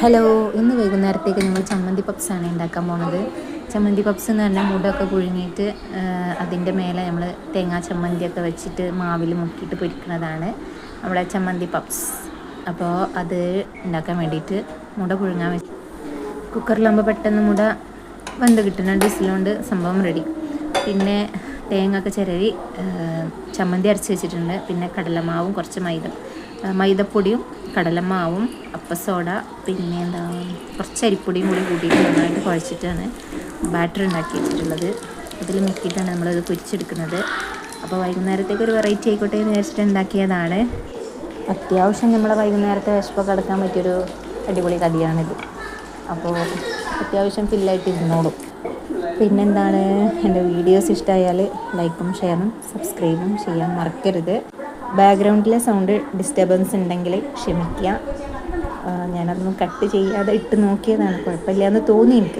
Hello, ഇന്ന് വൈകുന്നേരത്തേക്ക് ഞങ്ങൾ ചമ്മന്തി പപ്സാണ് ഉണ്ടാക്കാൻ പോണത്. ചമ്മന്തി പപ്സ് എന്ന് പറഞ്ഞാൽ മുടൊക്കെ പുഴുങ്ങിയിട്ട് അതിൻ്റെ മേലെ നമ്മൾ തേങ്ങാ ചമ്മന്തിയൊക്കെ വെച്ചിട്ട് മാവിൽ മുക്കിയിട്ട് പൊരിക്കുന്നതാണ് നമ്മുടെ ചമ്മന്തി പപ്സ്. അപ്പോൾ അത് ഉണ്ടാക്കാൻ വേണ്ടിയിട്ട് മുട പുഴുങ്ങാൻ വെച്ച് കുക്കറിലാകുമ്പോൾ പെട്ടെന്ന് മുട വെന്ത് കിട്ടുന്ന വിസിലുകൊണ്ട് സംഭവം റെഡി. പിന്നെ തേങ്ങ ഒക്കെ ചിരവി ചമ്മന്തി അരച്ച് വെച്ചിട്ടുണ്ട്. പിന്നെ കടലമാവും കുറച്ച് മൈദപ്പൊടിയും കടലമാവും അപ്പസോഡ പിന്നെ കുറച്ച് അരിപ്പൊടിയും കൂടി കൂട്ടിയിട്ട് നന്നായിട്ട് കുഴച്ചിട്ടാണ് ബാറ്റർ ഉണ്ടാക്കി വെച്ചിട്ടുള്ളത്. അതിൽ മുക്കിയിട്ടാണ് നമ്മളത് പൊരിച്ചെടുക്കുന്നത്. അപ്പോൾ വൈകുന്നേരത്തേക്ക് ഒരു വെറൈറ്റി ആയിക്കോട്ടെ എന്ന് വിചാരിച്ചിട്ട് ഉണ്ടാക്കിയതാണ്. അത്യാവശ്യം നമ്മളെ വൈകുന്നേരത്തെ വിശപ്പൊക്കെ അടക്കാൻ പറ്റിയൊരു അടിപൊളി കടിയാണിത്. അപ്പോൾ അത്യാവശ്യം ഫില്ലായിട്ട് ഇരുന്നോളും. പിന്നെന്താണ്, എൻ്റെ വീഡിയോസ് ഇഷ്ടമായാൽ ലൈക്കും ഷെയറും സബ്സ്ക്രൈബും ചെയ്യാൻ മറക്കരുത്. ബാക്ക്ഗ്രൗണ്ടിലെ സൗണ്ട് ഡിസ്റ്റർബൻസ് ഉണ്ടെങ്കിൽ ക്ഷമിക്കുക. ഞാനതൊന്നും കട്ട് ചെയ്യാതെ ഇട്ട് നോക്കിയതാണ്, കുഴപ്പമില്ല എന്ന് തോന്നി എനിക്ക്.